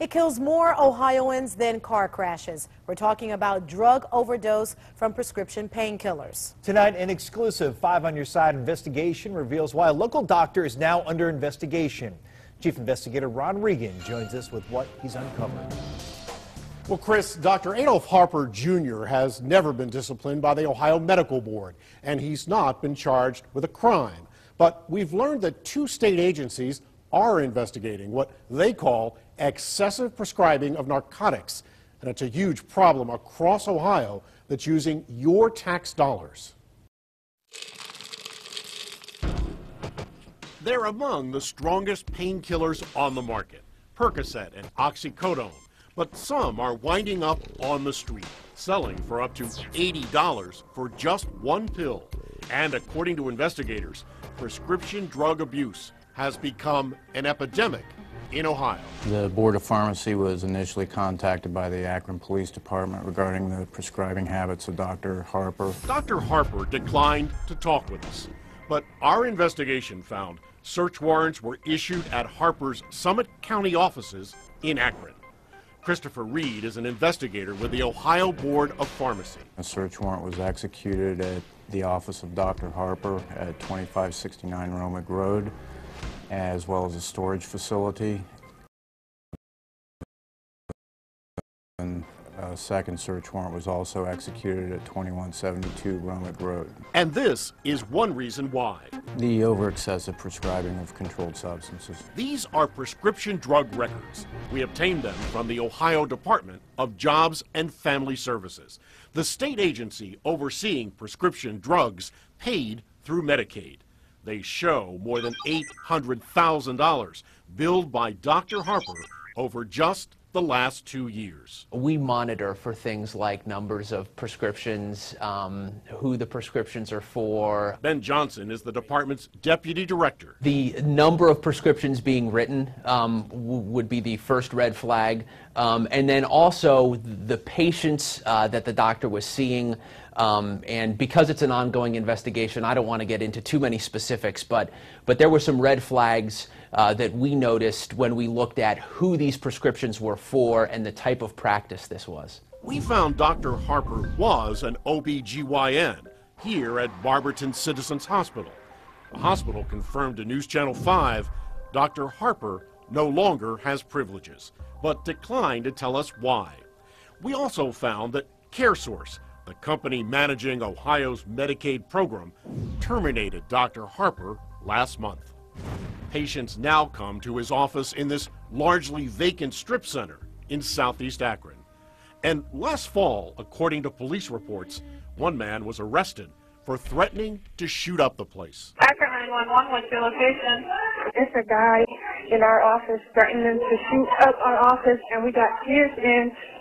It kills more Ohioans than car crashes. We're talking about drug overdose from prescription painkillers. Tonight, an exclusive 5 on Your Side investigation reveals why a local doctor is now under investigation. Chief Investigator Regan joins us with what he's uncovered. Well, Chris, Dr. Adolph Harper Jr. has never been disciplined by the Ohio Medical Board, and he's not been charged with a crime. But we've learned that 2 state agencies are investigating what they call excessive prescribing of narcotics. And it's a huge problem across Ohio that's using your tax dollars. They're among the strongest painkillers on the market, Percocet and oxycodone. But some are winding up on the street, selling for up to $80 for just 1 pill. And according to investigators, prescription drug abuse has become an epidemic in Ohio. The Board of Pharmacy was initially contacted by the Akron Police Department regarding the prescribing habits of Dr. Harper. Dr. Harper declined to talk with us, but our investigation found search warrants were issued at Harper's Summit County offices in Akron. Christopher Reed is an investigator with the Ohio Board of Pharmacy. A search warrant was executed at the office of Dr. Harper at 2569 Romick Road, as well as a storage facility. And a second search warrant was also executed at 2172 Romick Road. And this is one reason why. The over-excessive prescribing of controlled substances. These are prescription drug records. We obtained them from the Ohio Department of Jobs and Family Services, the state agency overseeing prescription drugs paid through Medicaid. They show more than $800,000 billed by Dr. Harper over just the last 2 years. We monitor for things like numbers of prescriptions, who the prescriptions are for. Ben Johnson is the department's deputy director. The number of prescriptions being written would be the first red flag. And then also the patients that the doctor was seeing. And because it's an ongoing investigation, I don't want to get into too many specifics, but there were some red flags that we noticed when we looked at who these prescriptions were for and the type of practice this was. We found Dr. Harper was an OB/GYN here at Barberton Citizens Hospital. The hospital confirmed to News Channel 5 Dr. Harper no longer has privileges, but declined to tell us why. We also found that CareSource, the company managing Ohio's Medicaid program, terminated Dr. Harper last month. Patients now come to his office in this largely vacant strip center in southeast Akron. And last fall, according to police reports, one man was arrested for threatening to shoot up the place. Akron 911, what's your location? It's a guy in our office threatening to shoot up our office, and we got fierce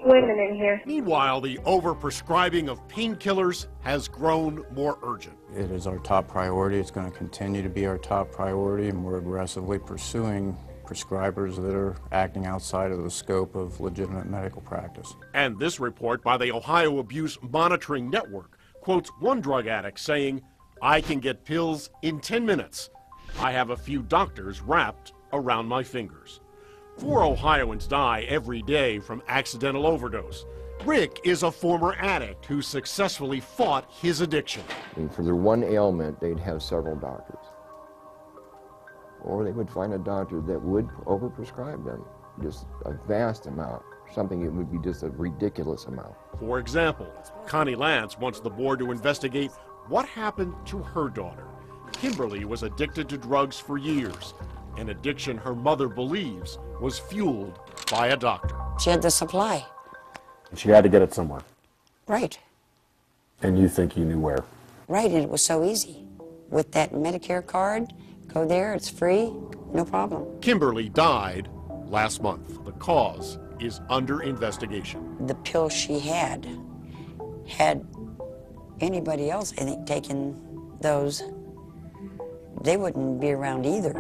women in here. Meanwhile, the overprescribing of painkillers has grown more urgent. It is our top priority. It's going to continue to be our top priority, and we're aggressively pursuing prescribers that are acting outside of the scope of legitimate medical practice. And this report by the Ohio Abuse Monitoring Network quotes one drug addict saying, "I can get pills in 10 minutes. I have a few doctors wrapped around my fingers." 4 Ohioans die every day from accidental overdose. Rick is a former addict who successfully fought his addiction. And for their one ailment, they'd have several doctors. Or they would find a doctor that would overprescribe them, just a vast amount, something that would be just a ridiculous amount. For example, Connie Lance wants the board to investigate what happened to her daughter. Kimberly was addicted to drugs for years, an addiction her mother believes was fueled by a doctor. She had the supply. And she had to get it somewhere. Right. And you think you knew where? Right, and it was so easy. With that Medicare card, go there, it's free, no problem. Kimberly died last month. The cause is under investigation. The pill she had anybody else, I think, taken those, they wouldn't be around either.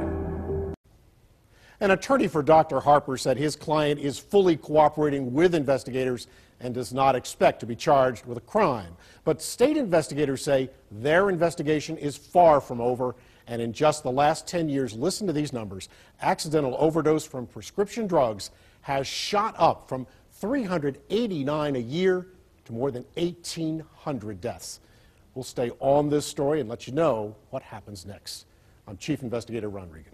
An attorney for Dr. Harper said his client is fully cooperating with investigators and does not expect to be charged with a crime. But state investigators say their investigation is far from over, and in just the last 10 years, listen to these numbers, accidental overdose from prescription drugs has shot up from 389 a year to more than 1,800 deaths. We'll stay on this story and let you know what happens next. I'm Chief Investigator Ron Regan.